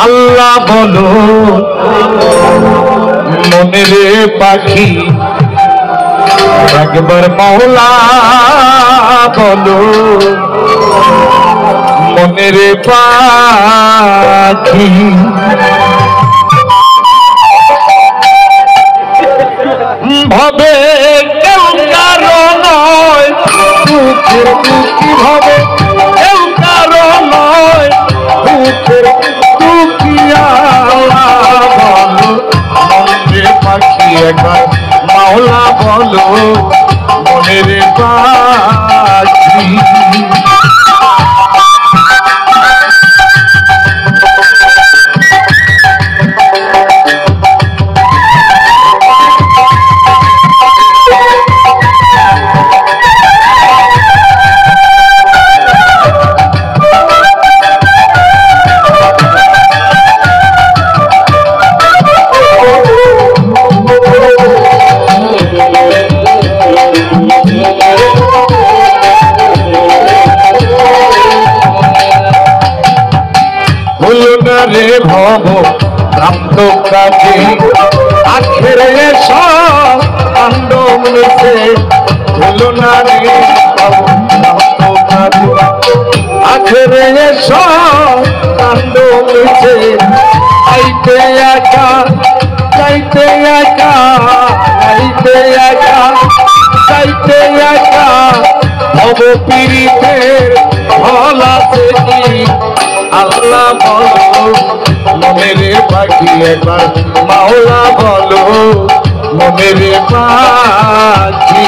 আল্লাহ বলো মনের পাখি একবার মাওলা বলো মনের পাখি ভাবে কেউ কারো নয় দুঃখের দুঃখী ভাবে কেউ কারো নয় দুঃখের দুঃখী আল্লাহ বলো মনের পাখি একবার মাওলা বলো মনের পাখি রে ভব ভ্রান্ত কাজে আখেরে সব কাণ্ড মিলেছে হলো না রে ভব ভ্রান্ত কাজে আখেরে সব কাণ্ড মিলেছে চাইতে একা চাইতে একা চাইতে একা চাইতে একা ভব পীড়িতের ফল আছে কি আল্লাহ বলো মনের পাখি একবার মাওলা বলো মনের পাখি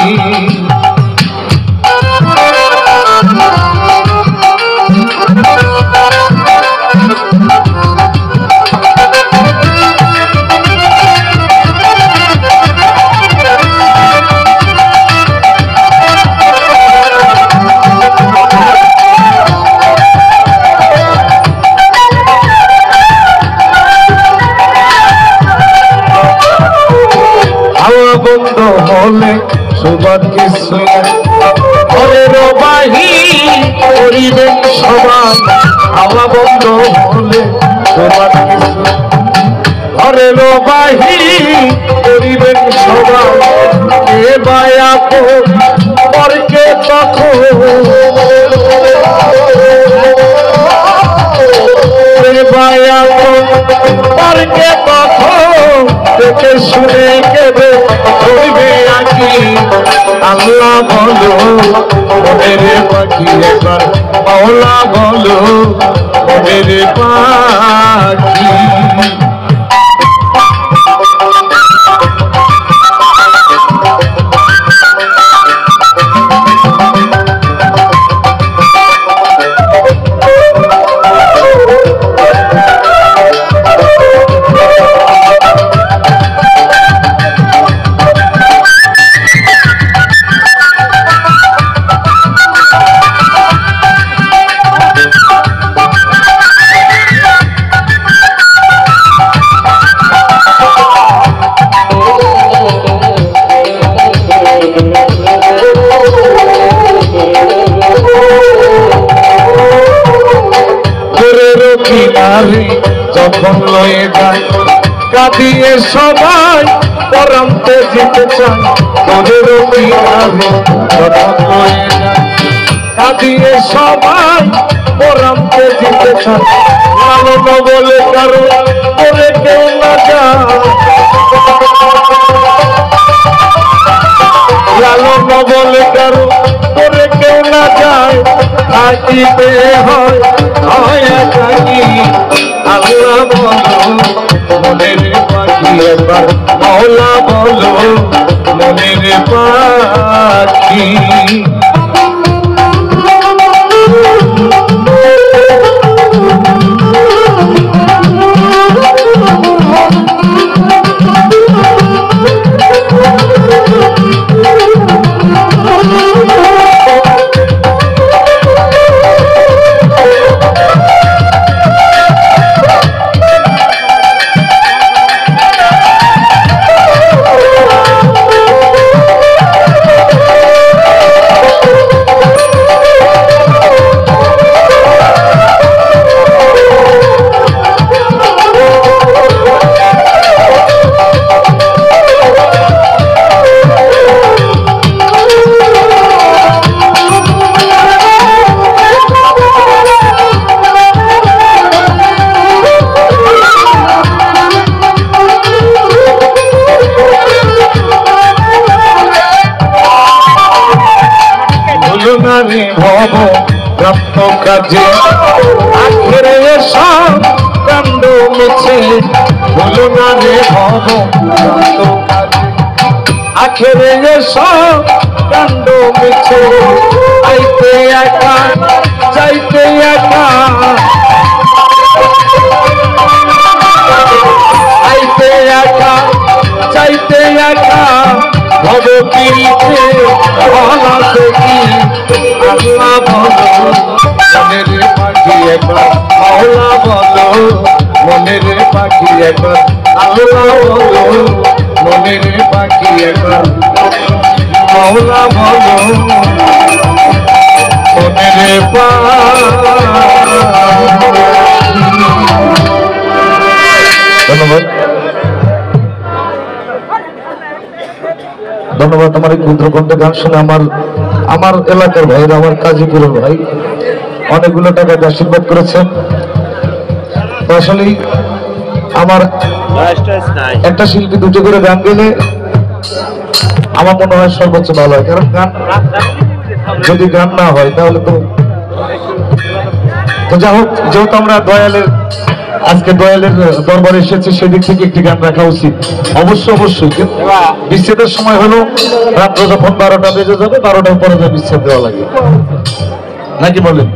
বন্ধ হলে সুবাদ কিছু ঘরের বাহি করিবেন সবাই হাওয়া বন্ধ হলে সুবাদ কিছু ঘরের বাহি করিবেন সবাই এ বায়া পরকে তখন বায়া পরকে তখন দেখে শুনে কেবে হইবে আকি আল্লাহ বলো মনের পাখি একবার মাওলা বলো মনের পাখি যখন লয়ে যায় কাঁদিয়ে সবাই পরামতে যেতে চায় তোদেরও কি আবে যখন লয়ে যায় কাঁদিয়ে সবাই পরামতে যেতে চায় লালন বলে কারো করে কেউ না যায় লালন বলে কারো করে কেউ না যায় থাকিতে হয় একাকি আল্লাহ বলো মনের পাখি একবার মাওলা বলো মনের পাখি কাজে আখেরে সব কাণ্ড মিছে বলো না রে ভব কাজে আখেরে সব কাণ্ড মিছে আইতে একা যাইতে একা আইতে একা চাইতে একা ভব কিনতে বলা দেখি আল্লাহ বলো মনের পাখি একবার মাওলা বলো মনের পাখি একবার আল্লাহ বলো মনের পাখি একবার মাওলা বলো মনের ধন্যবাদ ধন্যবাদ। আমার এই ক্ষুদ্র কণ্ঠে গান শুনে আমার এলাকার ভাইরা আমার কাজীপুরের ভাই অনেকগুলো টাকা আশীর্বাদ করেছেন। তো আসলেই আমার একটা শিল্পী দুটো করে গান গেলে আমার মনে হয় সর্বোচ্চ ভালো হয়, কারণ গান যদি গান না হয় তাহলে তো যা হোক, যেহেতু আমরা আজকে দয়ালের দরবারে এসেছি সেদিক থেকে একটি গান রাখা উচিত। অবশ্যই বিচ্ছেদের সময় হলো রাত্র যখন 12টা বেজে যাবে 12টার পরে বিচ্ছেদ দেওয়া লাগে নাকি বলেন?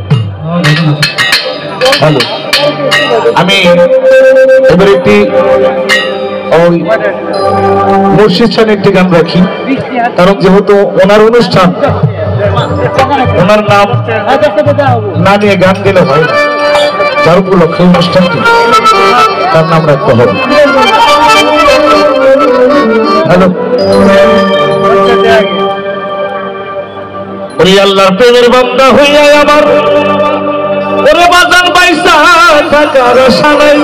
হ্যালো, আমি এবার একটি মুর্শিদ খান একটি গান রাখি, কারণ যেহেতু ওনার অনুষ্ঠান, ওনার নাম না নিয়ে গান গেলে হয়, যার উপলক্ষে অনুষ্ঠানটি তার নাম রাখতে হবে। হ্যালো, ওরে আল্লাহর প্রেমের বান্দা হইয়া আমার ওরে বাজান পয়সা থাকার আশা নাই,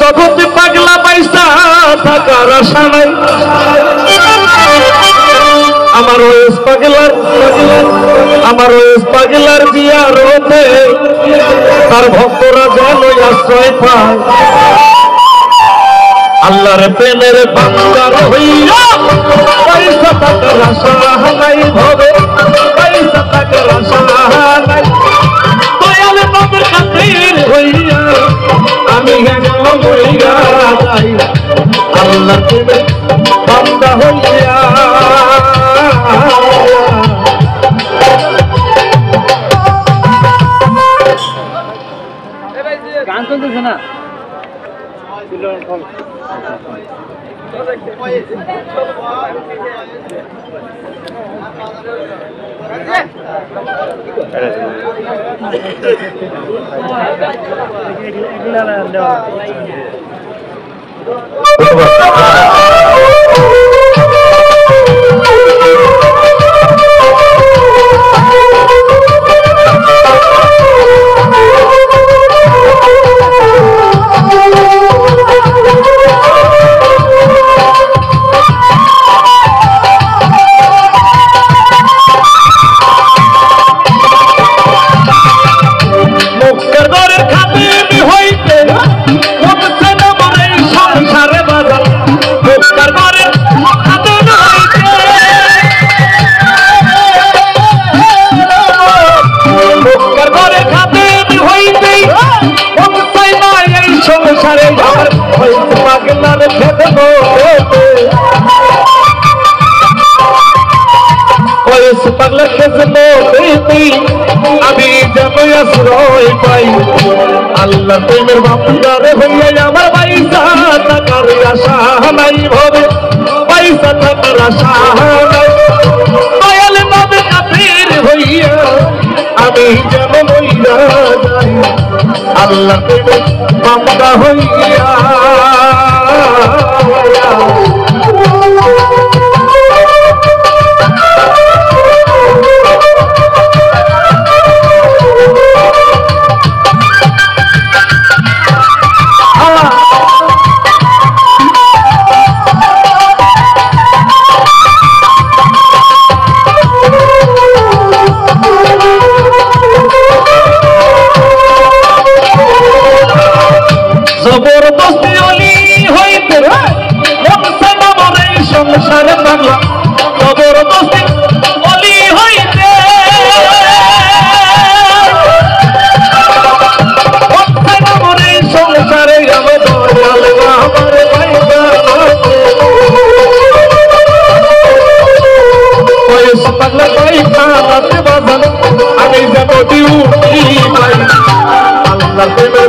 জগতে পাগলা পয়সা থাকার আশা নাই, আমার ওয়েস পাগলার জিয়ারতে তার ভক্তরা যেন আশ্রয় পায়। আল্লাহর প্রেমের বান্দার হইয়া পয়সা থাকার আশা নাই, ভবে পয়সা থাকার আশা নাই, দয়াল নবীর খাতির হইয়া আমি গেল মইরা যাই। আল্লাহর প্রেমের বান্দা হইয়া গান চলতেছে না, পাগলা খেজলো আমি যেন আশ্রয় পাই। আল্লাহ প্রেমের বান্দার হইয়া আমার পয়সা থাকার আশা নাই, ভবে পয়সা থাকার আশা নাই, দয়াল নবীর খাতির হইয়া আমি যেন মইরা যাই। আল্লাহ প্রেমের বান্দা হইয়া জবরদস্তি অলি হইতে সংসারে পাগলা, জবরদস্তি অলি হইতে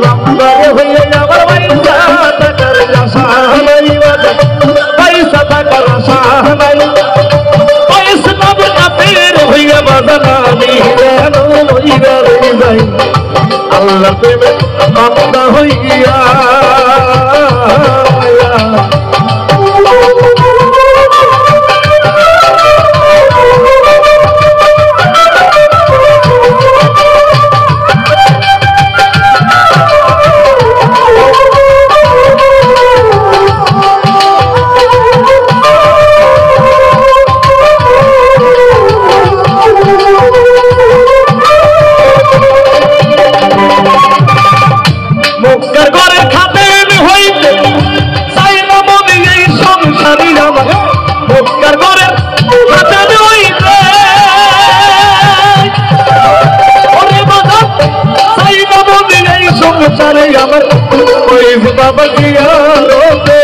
বান্দারে হইয়া আমার পয়সা টাকার আশা নাই পয়সা টাকার আশা নাই পয়সা নবে কাফের হইয়া বাজানা নিরান হইয়া রই যাই আল্লাহ প্রেমে বান্দা হইয়া আমার ওই বাবা দিয়া রোতে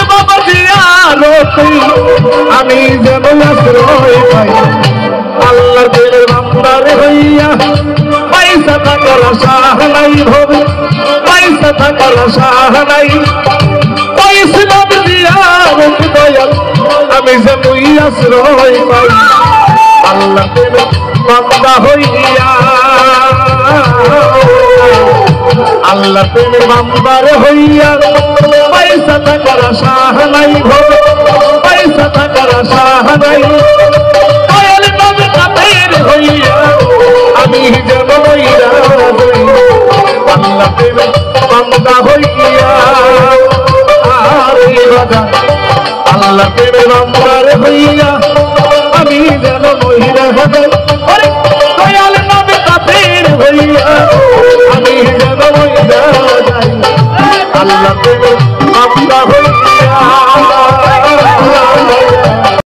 বাবা দিয়া রোতে আমি যেন আশ্রয় পাই আল্লাহ দিলের বান্দারে হইয়া পয়সা থাকার আশা নাই হবে পয়সা থাকার আশা নাই পয়সা বাবা দিয়া রোতে দয়াল আমি যেন আশ্রয় পাই আল্লাহ দিলের বান্দা হইয়া আল্লাহ প্রেমের বান্দারে হইয়া পয়সা থাকার আশা নাই পয়সা থাকার আশা নাই